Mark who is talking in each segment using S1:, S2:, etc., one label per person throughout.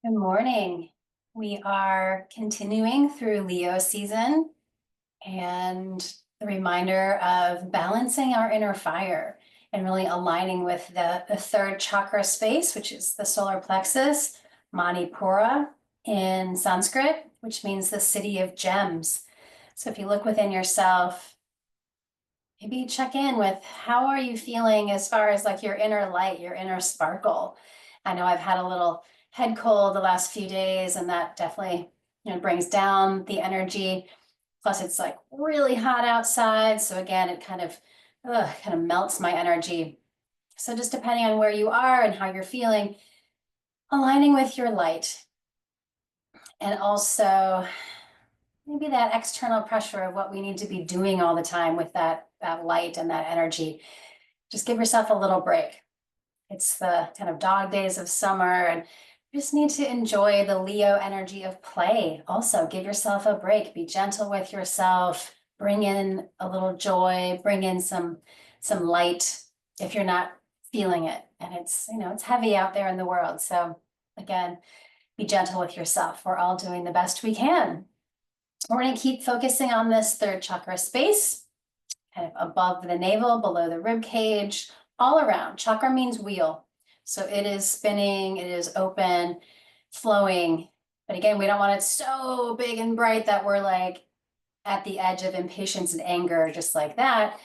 S1: Good morning. We are continuing through Leo season and the reminder of balancing our inner fire and really aligning with the third chakra space, which is the solar plexus, Manipura in Sanskrit, which means the city of gems. So if you look within yourself, maybe check in with how are you feeling as far as like your inner light, your inner sparkle. I know I've had a little head cold the last few days, and that definitely, brings down the energy. Plus, it's like really hot outside. So again, it kind of melts my energy. So just depending on where you are and how you're feeling, aligning with your light. And also maybe that external pressure of what we need to be doing all the time with that light and that energy. Just give yourself a little break. It's the kind of dog days of summer, and you just need to enjoy the Leo energy of play. Also, give yourself a break. Be gentle with yourself. Bring in a little joy. Bring in some light if you're not feeling it. And it's heavy out there in the world. So again, be gentle with yourself. We're all doing the best we can. We're going to keep focusing on this third chakra space, kind of above the navel, below the rib cage, all around. Chakra means wheel. So it is spinning, it is open, flowing. But again, we don't want it so big and bright that we're like at the edge of impatience and anger, just like that.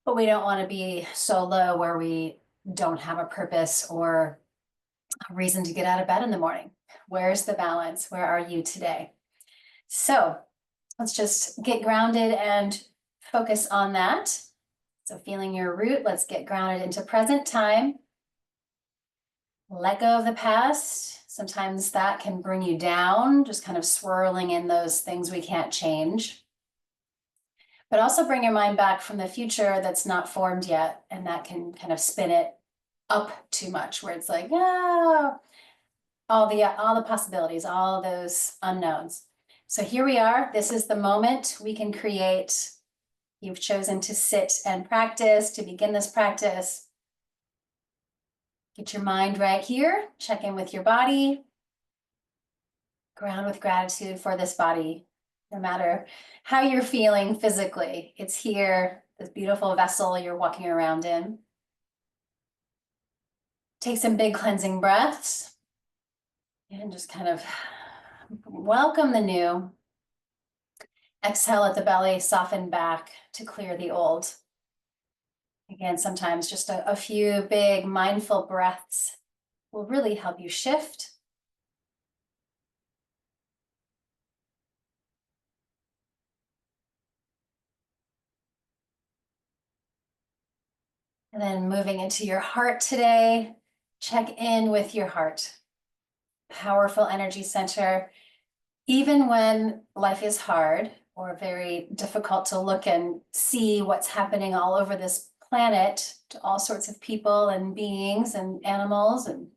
S1: But we don't want to be so low where we don't have a purpose or a reason to get out of bed in the morning. Where's the balance? Where are you today? So let's just get grounded and focus on that. So feeling your root, let's get grounded into present time. Let go of the past. Sometimes that can bring you down, just kind of swirling in those things we can't change. But also bring your mind back from the future that's not formed yet, and that can kind of spin it up too much, where it's like, ah, all the possibilities, all those unknowns. So here we are. This is the moment we can create. You've chosen to sit and practice, to begin this practice. Get your mind right here. Check in with your body. Ground with gratitude for this body. No matter how you're feeling physically, it's here, this beautiful vessel you're walking around in. Take some big cleansing breaths and just kind of welcome the new. Exhale at the belly, soften back to clear the old. Again, sometimes just a few big mindful breaths will really help you shift. And then moving into your heart today, check in with your heart. Powerful energy center. Even when life is hard or very difficult to look and see what's happening all over this planet to all sorts of people and beings and animals and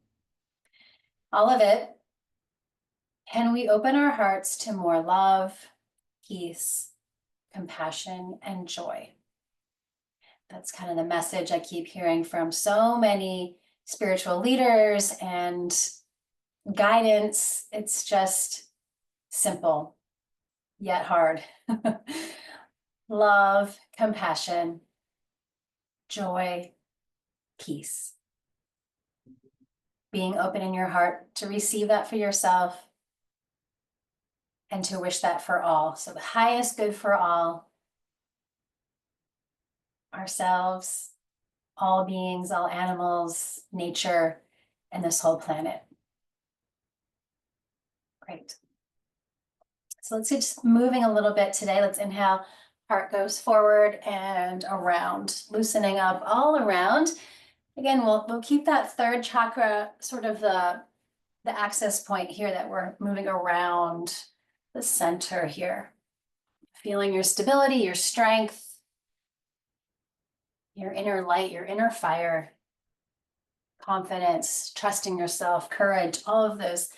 S1: all of it, can we open our hearts to more love, peace, compassion, and joy? That's kind of the message I keep hearing from so many spiritual leaders and guidance. It's just simple, yet hard. Love, compassion, joy, peace. Being open in your heart to receive that for yourself and to wish that for all. So the highest good for all, ourselves, all beings, all animals, nature, and this whole planet. Great. So let's get just moving a little bit today. Let's inhale, heart goes forward and around, loosening up all around. Again, we'll keep that third chakra, sort of the access point here that we're moving around the center here. Feeling your stability, your strength, your inner light, your inner fire, confidence, trusting yourself, courage, all of those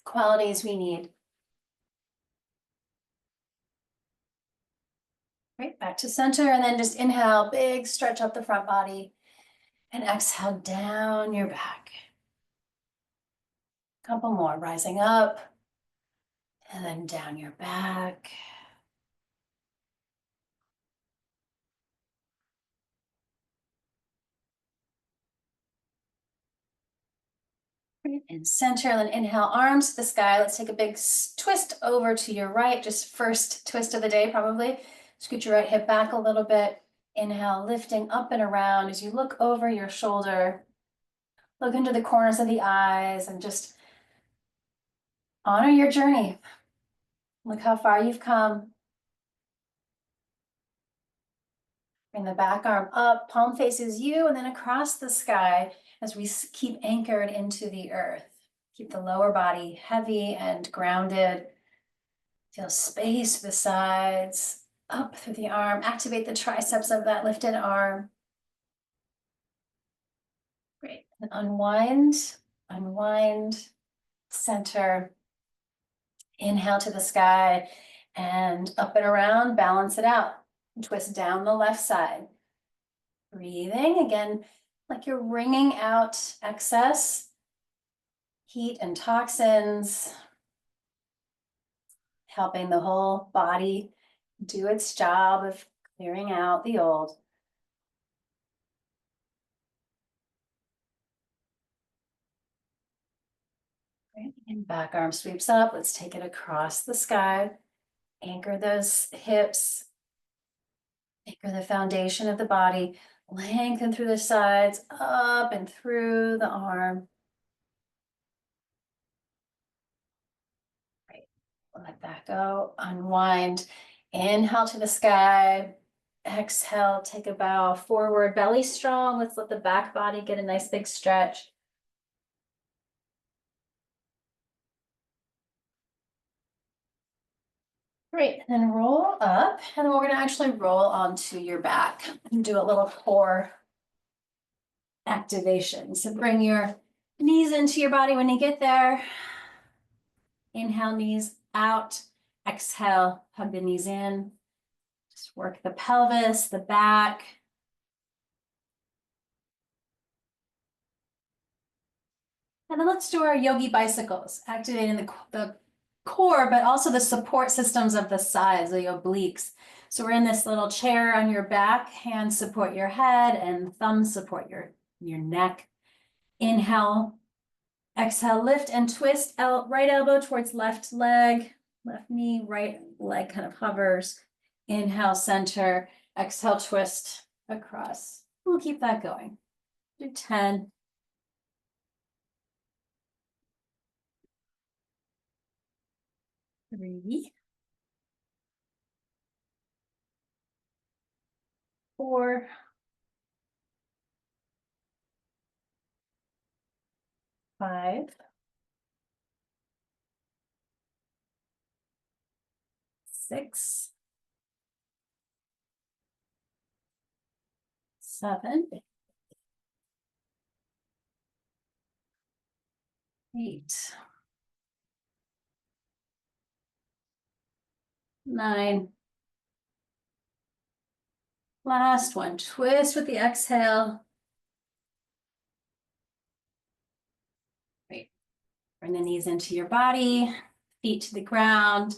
S1: qualities we need. Right, back to center, and then just inhale, big stretch up the front body, and exhale down your back. Couple more, rising up and then down your back. In center, then inhale, arms to the sky. Let's take a big twist over to your right, just first twist of the day probably. Scoot your right hip back a little bit. Inhale, lifting up and around as you look over your shoulder. Look into the corners of the eyes and just honor your journey. Look how far you've come. Bring the back arm up, palm faces you, and then across the sky as we keep anchored into the earth. Keep the lower body heavy and grounded. Feel space to the sides, up through the arm. Activate the triceps of that lifted arm. Great. And unwind, unwind, center. Inhale to the sky and up and around, balance it out. Twist down the left side. Breathing again, like you're wringing out excess heat and toxins, helping the whole body do its job of clearing out the old. Great. And back arm sweeps up. Let's take it across the sky. Anchor those hips. Anchor the foundation of the body. Lengthen through the sides, up and through the arm. Great. Let that go. Unwind. Inhale to the sky. Exhale, take a bow forward, belly strong. Let's let the back body get a nice big stretch. Great, and then roll up, and then we're gonna actually roll onto your back and do a little core activation. So bring your knees into your body when you get there. Inhale, knees out. Exhale, hug the knees in. Just work the pelvis, the back. And then let's do our yogi bicycles, activating the core, but also the support systems of the sides, the obliques. So we're in this little chair on your back, hands support your head and thumbs support your neck. Inhale, exhale, lift and twist out right elbow towards left leg, left knee, right leg kind of hovers. Inhale, center, exhale, twist across. We'll keep that going. Do 10. 3, 4, 5, 6, 7, 8, 9. Last one. Twist with the exhale. Great. Bring the knees into your body, feet to the ground.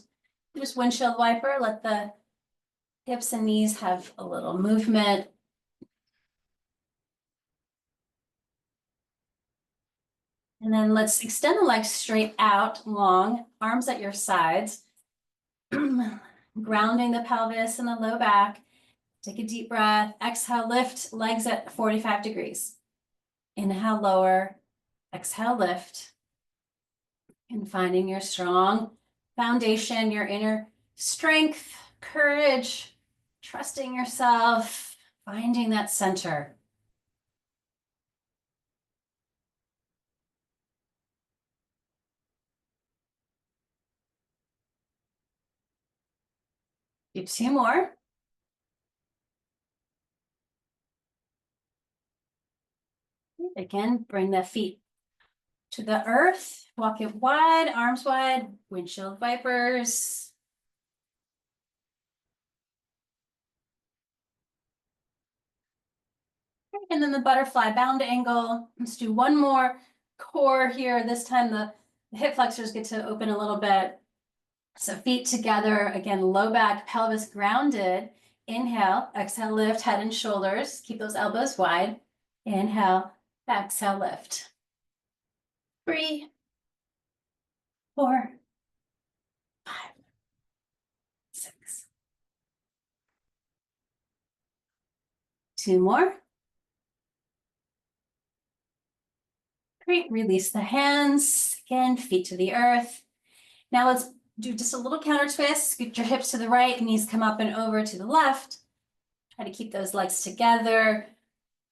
S1: Just windshield wiper. Let the hips and knees have a little movement. And then let's extend the legs straight out, long, arms at your sides, grounding the pelvis and the low back. Take a deep breath. Exhale, lift, legs at 45 degrees. Inhale, lower. Exhale, lift. And finding your strong foundation, your inner strength, courage, trusting yourself, finding that center. Do 2 more. Again, bring the feet to the earth, walk it wide, arms wide, windshield vipers. And then the butterfly bound angle. Let's do one more core here. This time the The hip flexors get to open a little bit. So feet together, again, low back, pelvis grounded. Inhale, exhale, lift head and shoulders. Keep those elbows wide. Inhale, exhale, lift. 3, 4, 5, 6. 2 more. Great, release the hands. Again, feet to the earth. Now let's do just a little counter twist. Scoot your hips to the right, knees come up and over to the left. Try to keep those legs together,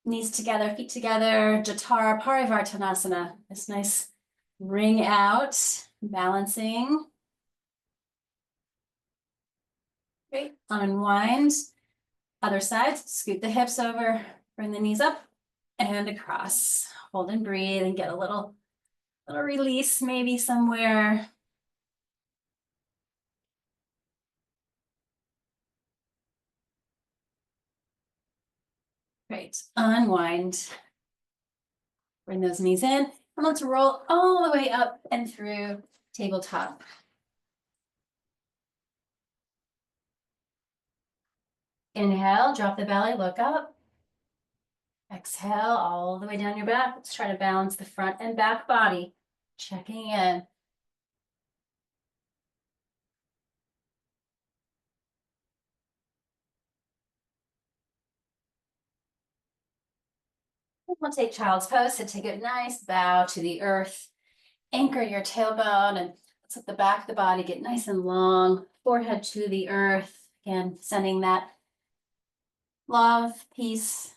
S1: knees together, feet together. Jatara Parivartanasana. This nice ring out, balancing. Great, unwind. Other side, scoot the hips over, bring the knees up and across. Hold and breathe and get a little release maybe somewhere. Great, unwind. Bring those knees in, and let's roll all the way up and through tabletop. Inhale, drop the belly, look up. Exhale, all the way down your back. Let's try to balance the front and back body. Checking in. We'll take child's pose, so take a nice bow to the earth. Anchor your tailbone and let's let the back of the body get nice and long. Forehead to the earth. Again, sending that love, peace,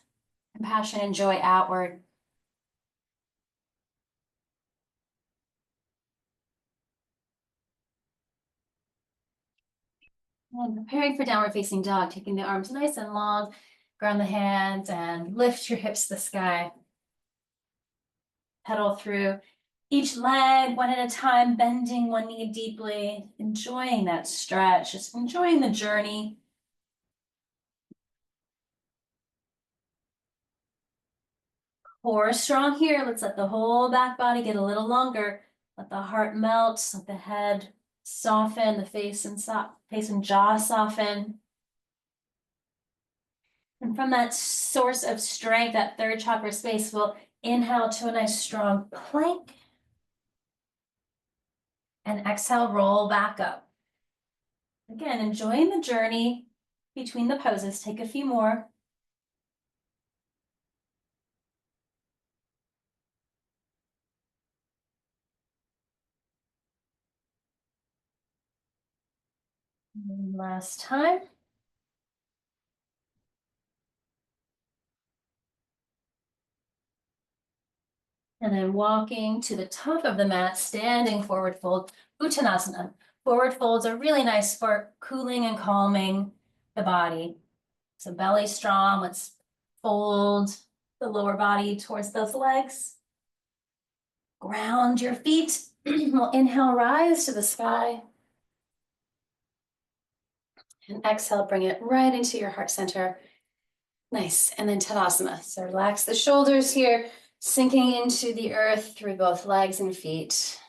S1: compassion, and joy outward. And preparing for downward facing dog, taking the arms nice and long, ground the hands and lift your hips to the sky. Pedal through each leg one at a time, bending one knee deeply, enjoying that stretch, just enjoying the journey. Core strong here. Let's let the whole back body get a little longer. Let the heart melt, let the head soften, the face and jaw soften. And from that source of strength, that third chakra space, we'll inhale to a nice strong plank. And exhale, roll back up. Again, enjoying the journey between the poses. Take a few more. And last time. And then walking to the top of the mat, standing forward fold, Uttanasana. Forward folds are really nice for cooling and calming the body. So belly strong, let's fold the lower body towards those legs. Ground your feet. We'll inhale, rise to the sky. And exhale, bring it right into your heart center. Nice, and then Tadasana. So relax the shoulders here, sinking into the earth through both legs and feet.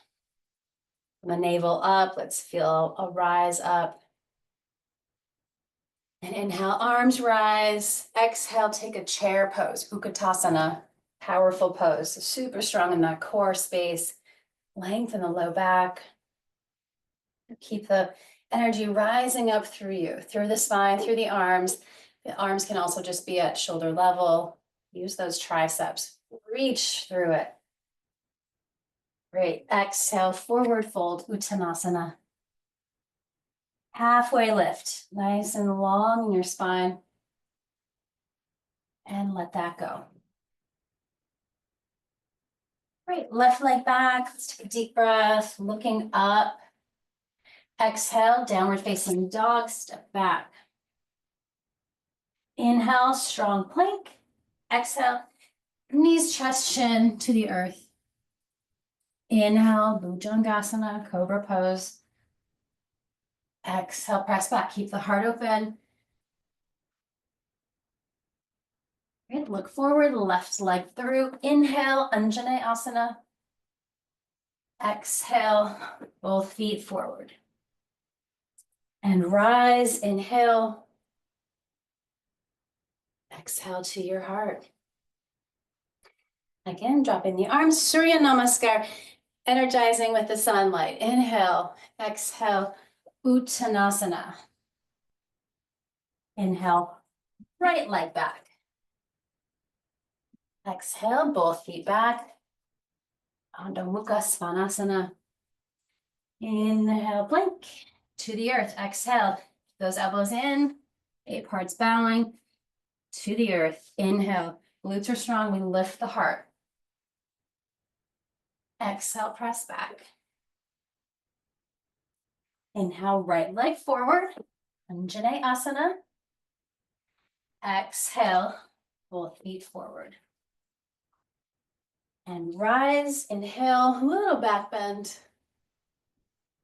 S1: From the navel up, let's feel a rise up. And inhale, arms rise. Exhale, take a chair pose, Utkatasana. Powerful pose, so super strong in that core space. Lengthen the low back. Keep the energy rising up through you, through the spine, through the arms. The arms can also just be at shoulder level. Use those triceps. Reach through it. Great. Exhale, forward fold, Uttanasana. Halfway lift, nice and long in your spine. And let that go. Great. Left leg back. Let's take a deep breath, looking up. Exhale, downward facing dog, step back. Inhale, strong plank. Exhale, knees, chest, chin to the earth. Inhale, Bhujangasana, cobra pose. Exhale, press back, keep the heart open. Great, look forward, left leg through. Inhale, Anjaneyasana. Exhale, both feet forward. And rise, inhale. Exhale to your heart. Again, dropping the arms, Surya Namaskar, energizing with the sunlight. Inhale, exhale, Uttanasana. Inhale, right leg back. Exhale, both feet back. Adho Mukha Svanasana. Inhale, plank to the earth. Exhale, those elbows in, 8 parts bowing to the earth. Inhale, glutes are strong, we lift the heart. Exhale, press back. Inhale, right leg forward, Anjaneyasana. Exhale, both feet forward. And rise, inhale, a little back bend,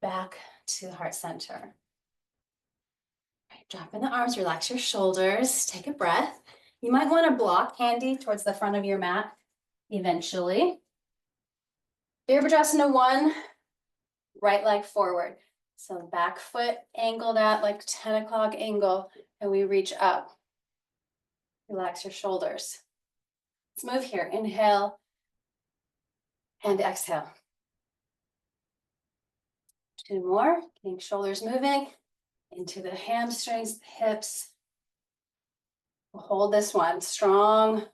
S1: back to the heart center. Right, drop in the arms, relax your shoulders, take a breath. You might want to block handy towards the front of your mat eventually. Virabhadrasana 1, right leg forward. So back foot angled at like 10 o'clock angle, and we reach up. Relax your shoulders. Let's move here. Inhale and exhale. 2 more, getting shoulders moving into the hamstrings, the hips. We'll hold this one. Strong,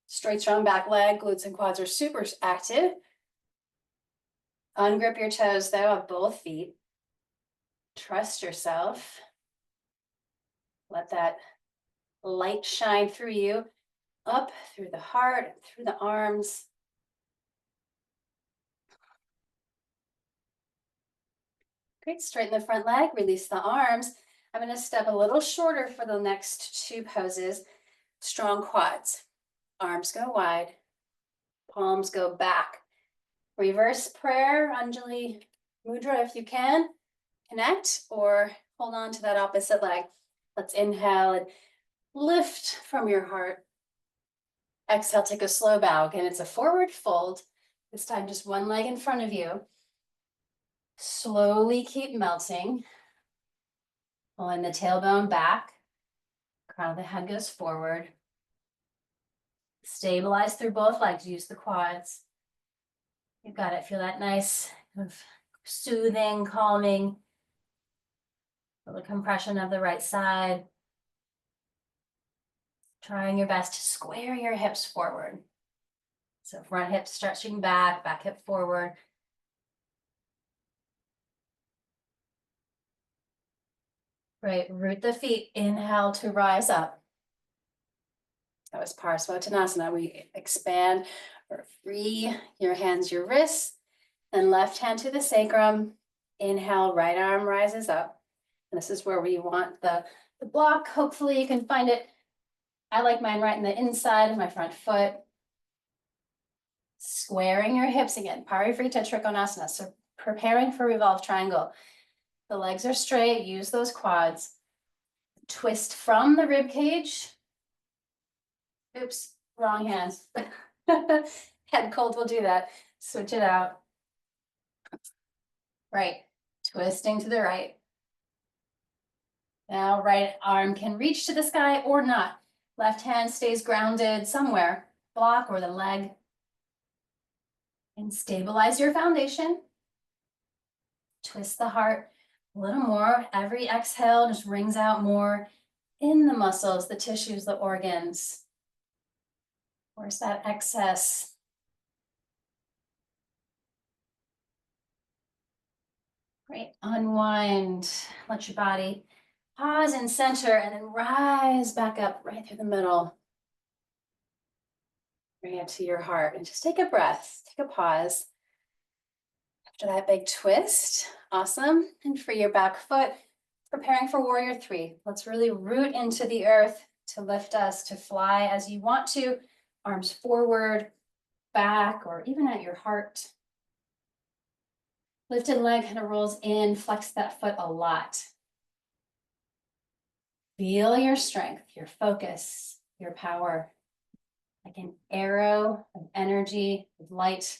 S1: straight, strong back leg. Glutes and quads are super active. Ungrip your toes though of both feet. Trust yourself. Let that light shine through you, up through the heart, through the arms. Great, straighten the front leg, release the arms. I'm gonna step a little shorter for the next 2 poses. Strong quads, arms go wide, palms go back. Reverse prayer, Anjali Mudra if you can. Connect or hold on to that opposite leg. Let's inhale and lift from your heart. Exhale, take a slow bow. Again, it's a forward fold. This time, just one leg in front of you. Slowly keep melting. Pulling the tailbone back. Crown of the head goes forward. Stabilize through both legs. Use the quads. You've got it. Feel that nice, kind of soothing, calming. Feel the compression of the right side. Trying your best to square your hips forward. So front hip stretching back, back hip forward. Great, root the feet, inhale to rise up. That was Parsvottanasana. We expand or free your hands, your wrists, and left hand to the sacrum. Inhale, right arm rises up. And this is where we want the block. Hopefully you can find it. I like mine right in the inside of my front foot. Squaring your hips again, Parivrita Trikonasana. So preparing for revolved triangle. The legs are straight, use those quads. Twist from the rib cage. Oops, wrong hand. Head cold will do that. Switch it out. Right, twisting to the right. Now right arm can reach to the sky or not. Left hand stays grounded somewhere, block or the leg. And stabilize your foundation. Twist the heart a little more. Every exhale just wrings out more in the muscles, the tissues, the organs. Where's that excess? Great, unwind, let your body pause and center and then rise back up right through the middle. Bring it to your heart and just take a breath, take a pause. After that big twist, awesome. And for your back foot, preparing for warrior 3. Let's really root into the earth to lift us, to fly as you want to. Arms forward, back, or even at your heart. Lifted leg kind of rolls in, flex that foot a lot. Feel your strength, your focus, your power. Like an arrow of energy, of light.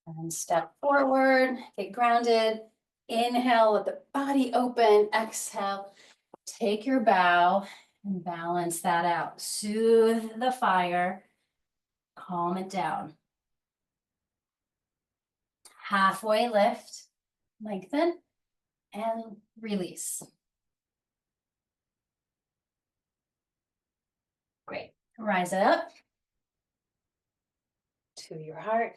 S1: And step forward, get grounded. Inhale, let the body open. Exhale, take your bow and balance that out. Soothe the fire, calm it down. Halfway lift, lengthen, and release. Great. Rise it up to your heart.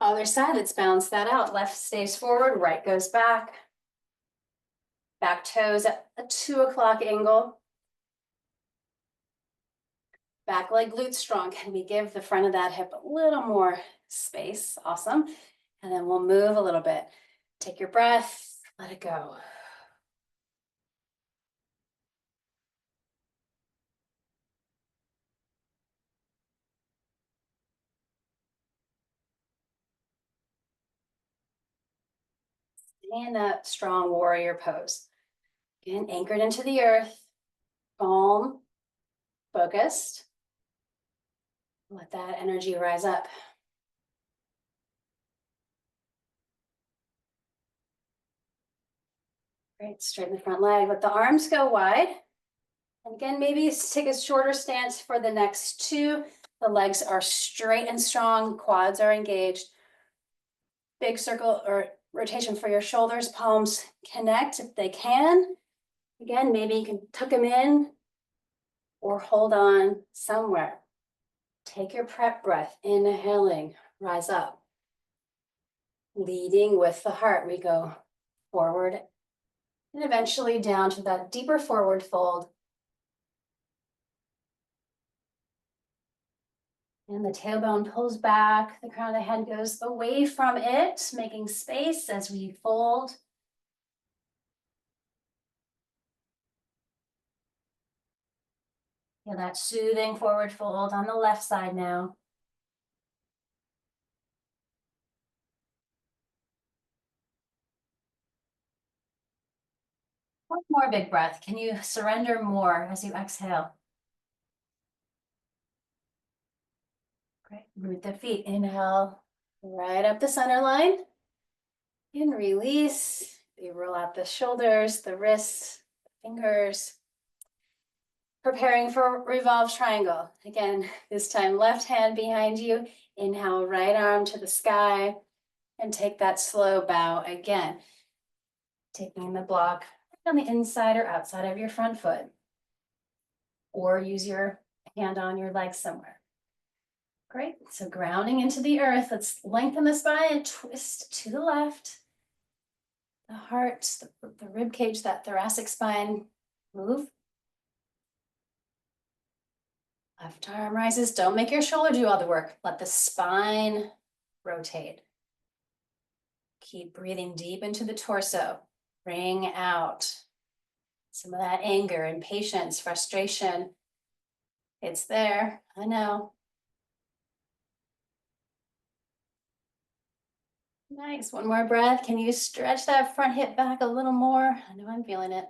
S1: Other side, let's balance that out. Left stays forward, right goes back. Back toes at a 2 o'clock angle. Back leg glute strong. Can we give the front of that hip a little more space? Awesome. And then we'll move a little bit. Take your breath, let it go. Stand up, strong warrior pose. Again, anchored into the earth, calm, focused. Let that energy rise up. Great, straighten the front leg. Let the arms go wide. And again, maybe take a shorter stance for the next two. The legs are straight and strong, quads are engaged. Big circle or rotation for your shoulders, palms connect if they can. Again, maybe you can tuck them in or hold on somewhere. Take your prep breath, inhaling, rise up. Leading with the heart, we go forward and eventually down to that deeper forward fold. And the tailbone pulls back, the crown of the head goes away from it, making space as we fold. Feel that soothing forward fold on the left side now. One more big breath. Can you surrender more as you exhale? Great. Root the feet. Inhale, right up the center line. And release. You roll out the shoulders, the wrists, the fingers. Preparing for revolve triangle. Again, this time left hand behind you. Inhale, right arm to the sky. And take that slow bow again. Taking the block on the inside or outside of your front foot. Or use your hand on your leg somewhere. Great, so grounding into the earth. Let's lengthen the spine and twist to the left. The heart, the rib cage, that thoracic spine, move. Left arm rises. Don't make your shoulder do all the work. Let the spine rotate. Keep breathing deep into the torso. Bring out some of that anger, impatience, frustration. It's there, I know. Nice, one more breath. Can you stretch that front hip back a little more? I know I'm feeling it.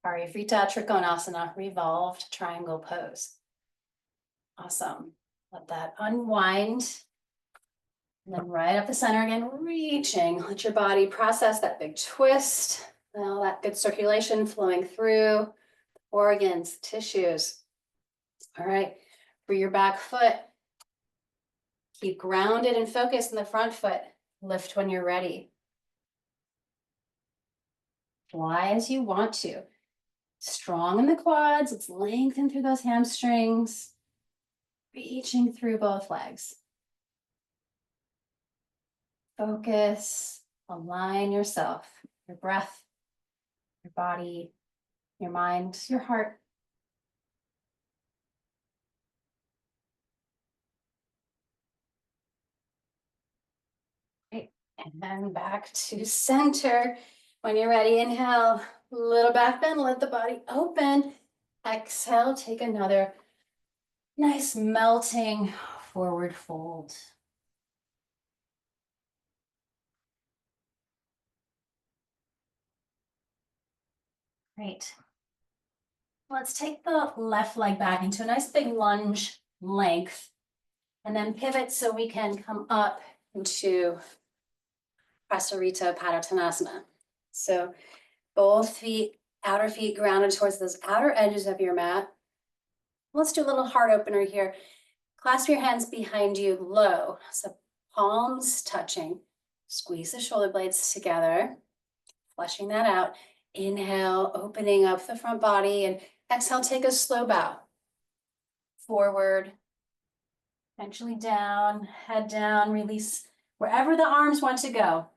S1: Parivrita Trikonasana, revolved triangle pose. Awesome. Let that unwind. And then right up the center again, reaching. Let your body process that big twist. All that good circulation flowing through organs, tissues. All right, for your back foot, keep grounded and focused in the front foot. Lift when you're ready. Fly as you want to. Strong in the quads, let's lengthen through those hamstrings. Reaching through both legs. Focus, align yourself, your breath, your body, your mind, your heart. Great. And then back to center. When you're ready, inhale, little back bend, let the body open. Exhale, take another nice melting forward fold. Great. Let's take the left leg back into a nice big lunge length. And then pivot so we can come up into Prasarita Padottanasana. So both feet, outer feet grounded towards those outer edges of your mat. Let's do a little heart opener here. Clasp your hands behind you low, so palms touching. Squeeze the shoulder blades together, fleshing that out. Inhale, opening up the front body, and exhale, take a slow bow. Forward, eventually down, head down, release wherever the arms want to go.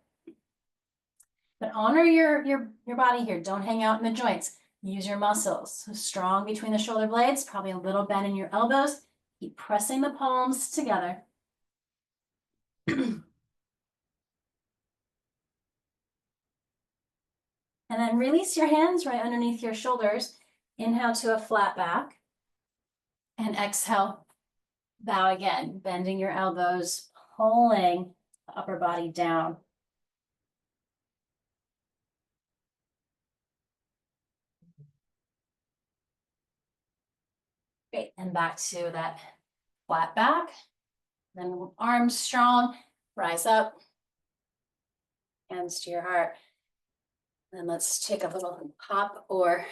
S1: But honor your body here. Don't hang out in the joints. Use your muscles. So strong between the shoulder blades, probably a little bend in your elbows. Keep pressing the palms together. And then release your hands right underneath your shoulders. Inhale to a flat back. And exhale, bow again, bending your elbows, pulling the upper body down. Great, and back to that flat back. Then arms strong, rise up, hands to your heart. Then let's take a little hop or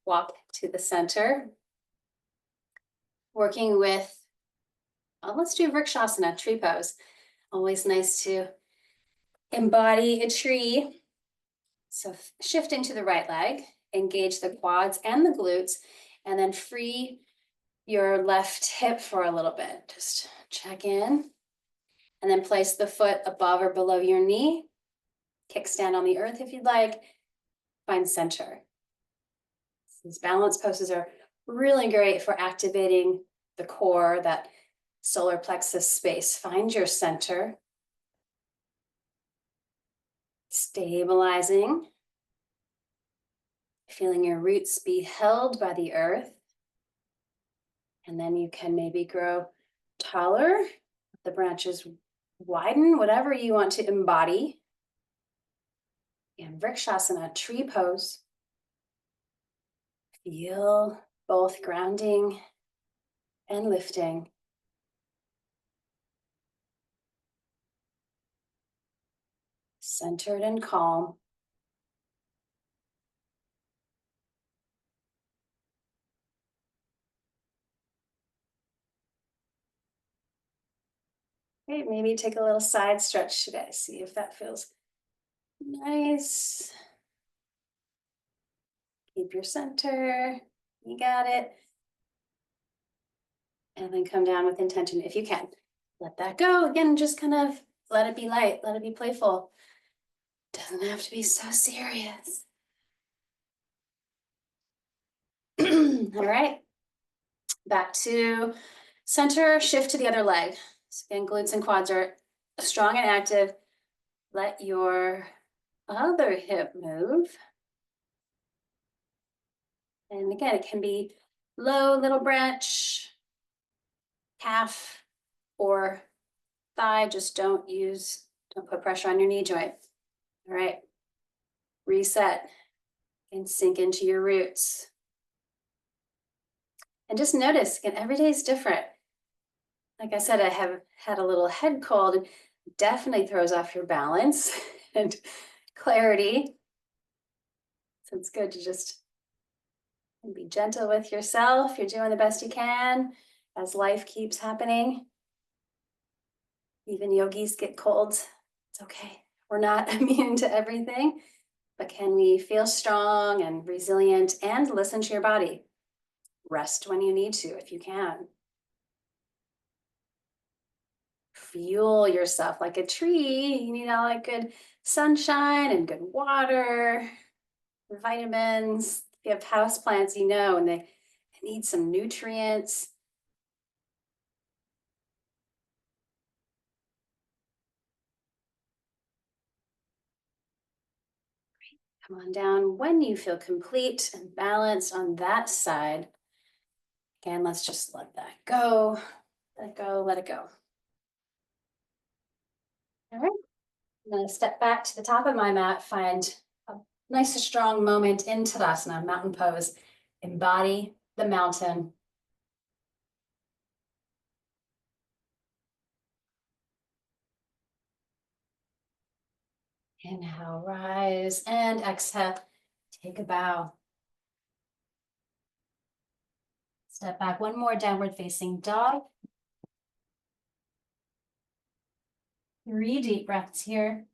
S1: walk to the center. Working with, let's do Vrikshasana, tree pose. Always nice to embody a tree. So shifting to the right leg, engage the quads and the glutes, and then free your left hip for a little bit. Just check in. And then place the foot above or below your knee. Kickstand on the earth if you'd like. Find center. These balance poses are really great for activating the core, that solar plexus space. Find your center. Stabilizing. Feeling your roots be held by the earth. And then you can maybe grow taller. The branches widen, whatever you want to embody. And Vrikshasana, tree pose. Feel both grounding and lifting. Centered and calm. Okay, maybe take a little side stretch today. See if that feels nice. Keep your center. You got it. And then come down with intention if you can. Let that go. Again, just kind of let it be light. Let it be playful. Doesn't have to be so serious. All right. Back to center, shift to the other leg. So again, glutes and quads are strong and active. Let your other hip move. And again, it can be low, little branch, calf, or thigh. Just don't put pressure on your knee joint. All right. Reset and sink into your roots. And just notice, again, every day is different. Like I said, I have had a little head cold. It definitely throws off your balance and clarity. So it's good to just be gentle with yourself. You're doing the best you can as life keeps happening. Even yogis get colds. It's okay. We're not immune to everything, but can we feel strong and resilient and listen to your body? Rest when you need to, if you can. Fuel yourself like a tree. You need all that good sunshine and good water, vitamins. If you have houseplants, you know, and they need some nutrients. Come on down when you feel complete and balanced on that side. Again, let's just let that go. Let it go, let it go. All right. I'm going to step back to the top of my mat, find a nice strong moment in Tadasana, mountain pose. Embody the mountain. Inhale, rise, and exhale, take a bow. Step back, one more downward facing dog. 3 deep breaths here.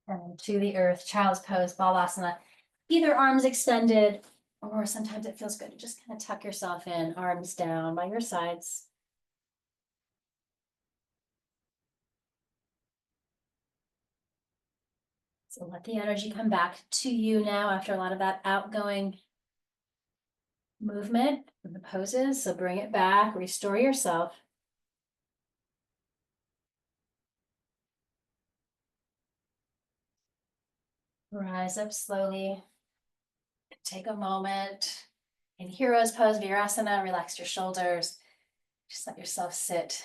S1: And to the earth, child's pose, balasana. Either arms extended, or sometimes it feels good to just kind of tuck yourself in, arms down by your sides. So let the energy come back to you now after a lot of that outgoing movement in the poses. So bring it back, restore yourself. Rise up slowly. Take a moment. In hero's pose, virasana, relax your shoulders. Just let yourself sit.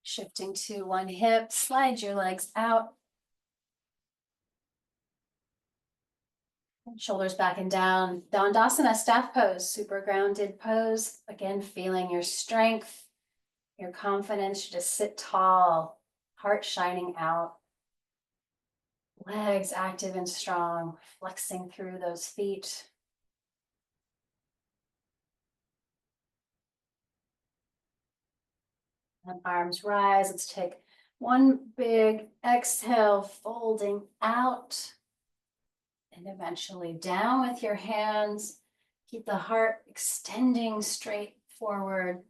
S1: Shifting to one hip, slide your legs out. Shoulders back and down. Dandasana, staff pose, super grounded pose. Again, feeling your strength, your confidence. You just sit tall, heart shining out. Legs active and strong, flexing through those feet. And arms rise. Let's take one big exhale, folding out. And eventually down with your hands. Keep the heart extending straight forward.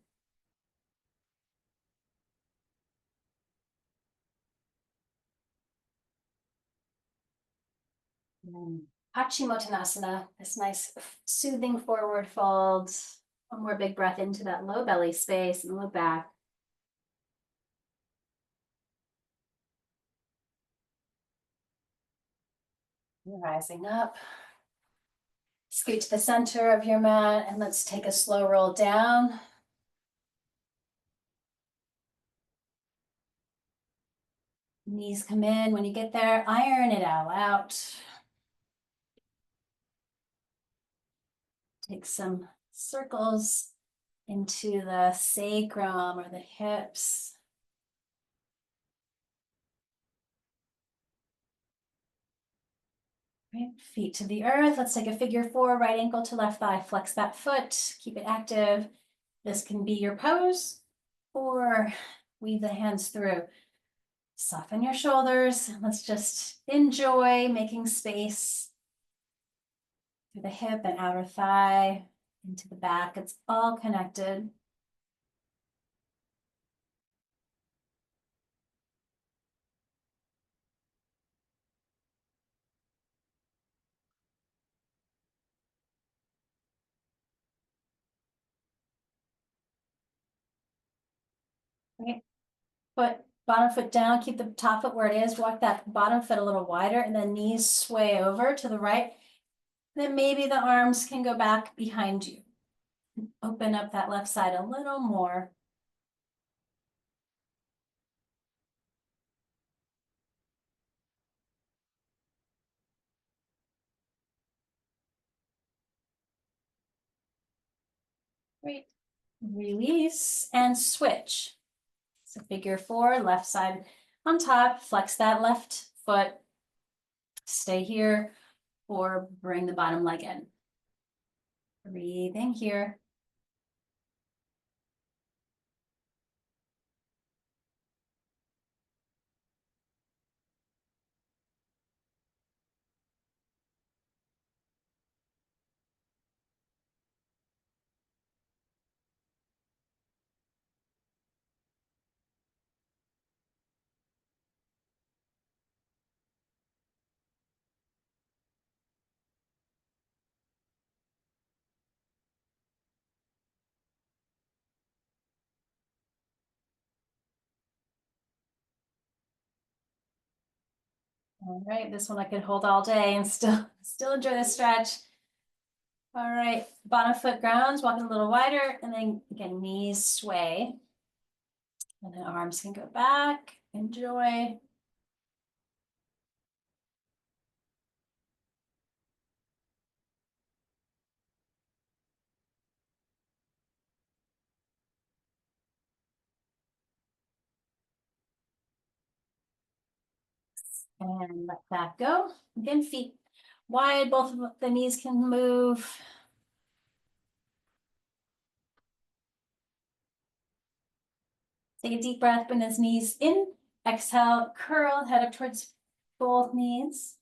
S1: Paschimottanasana, this nice soothing forward fold. One more big breath into that low belly space and low back. Rising up. Scoot to the center of your mat and let's take a slow roll down. Knees come in. When you get there, iron it all out. Take some circles into the sacrum or the hips. Right, feet to the earth. Let's take a figure 4, right ankle to left thigh. Flex that foot, keep it active. This can be your pose or weave the hands through. Soften your shoulders. Let's just enjoy making space through the hip and outer thigh, into the back. It's all connected. Right. Bottom foot down, keep the top foot where it is. Walk that bottom foot a little wider and then knees sway over to the right. Then maybe the arms can go back behind you. Open up that left side a little more. Great. Release and switch. So figure 4, left side on top, flex that left foot, stay here, or bring the bottom leg in. Breathing here. All right, this one I could hold all day and still enjoy the stretch. All right, bottom foot grounds, walking a little wider, and then again, knees sway. And then arms can go back, enjoy. And let that go. Again, feet wide, both of the knees can move. Take a deep breath, bring those knees in. Exhale, curl, head up towards both knees.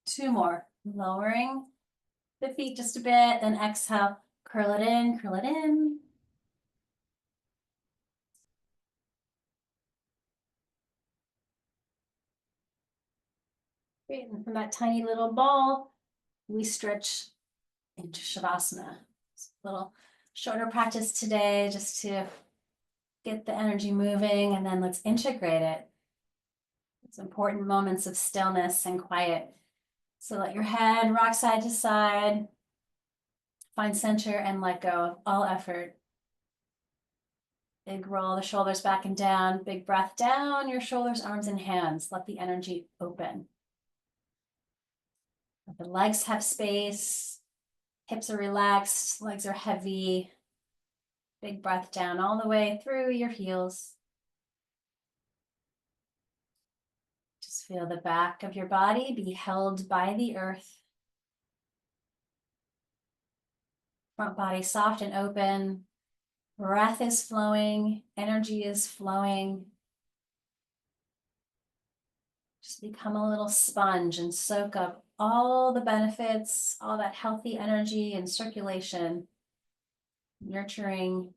S1: Two more, lowering the feet just a bit, then exhale, curl it in, curl it in. Great, and from that tiny little ball, we stretch into Shavasana. A little shorter practice today just to get the energy moving, and then let's integrate it. It's important moments of stillness and quiet. So let your head rock side to side, find center and let go of all effort. Big roll the shoulders back and down, big breath down your shoulders, arms and hands. Let the energy open. Let the legs have space, hips are relaxed, legs are heavy. Big breath down all the way through your heels. Just feel the back of your body be held by the earth. Front body soft and open. Breath is flowing, energy is flowing. Just become a little sponge and soak up all the benefits, all that healthy energy and circulation, nurturing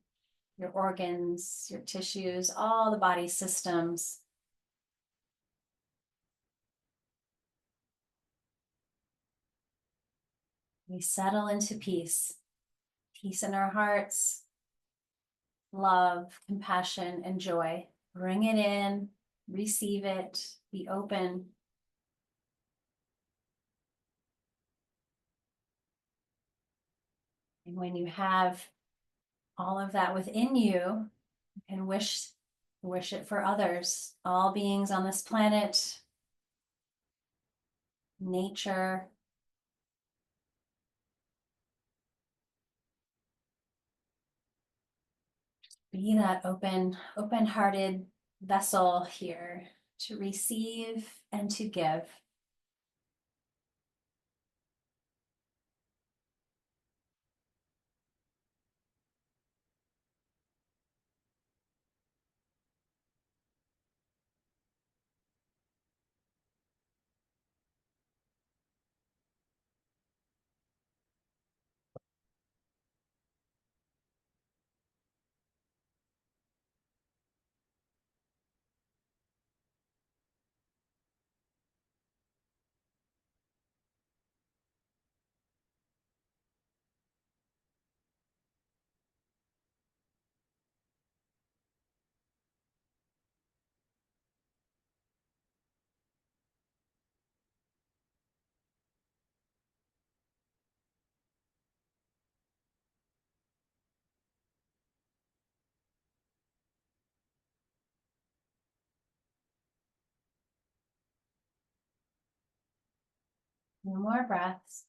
S1: your organs, your tissues, all the body systems. We settle into peace, peace in our hearts, love, compassion, and joy. Bring it in, receive it, be open. And when you have all of that within you, you can wish it for others, all beings on this planet, nature. Be that open-hearted vessel here to receive and to give. No more breaths.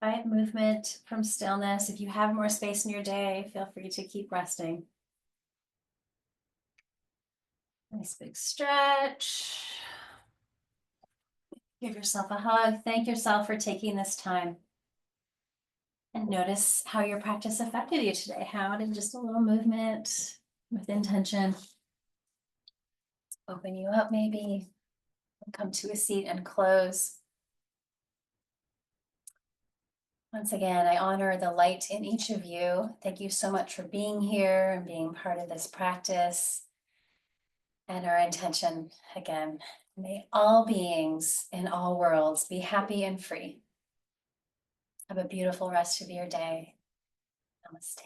S1: 5 movement from stillness. If you have more space in your day, feel free to keep resting. Nice big stretch. Give yourself a hug. Thank yourself for taking this time. And notice how your practice affected you today. How did just a little movement with intention open you up maybe? Come to a seat and close. Once again, I honor the light in each of you. Thank you so much for being here and being part of this practice. And our intention, again, may all beings in all worlds be happy and free. Have a beautiful rest of your day. Namaste.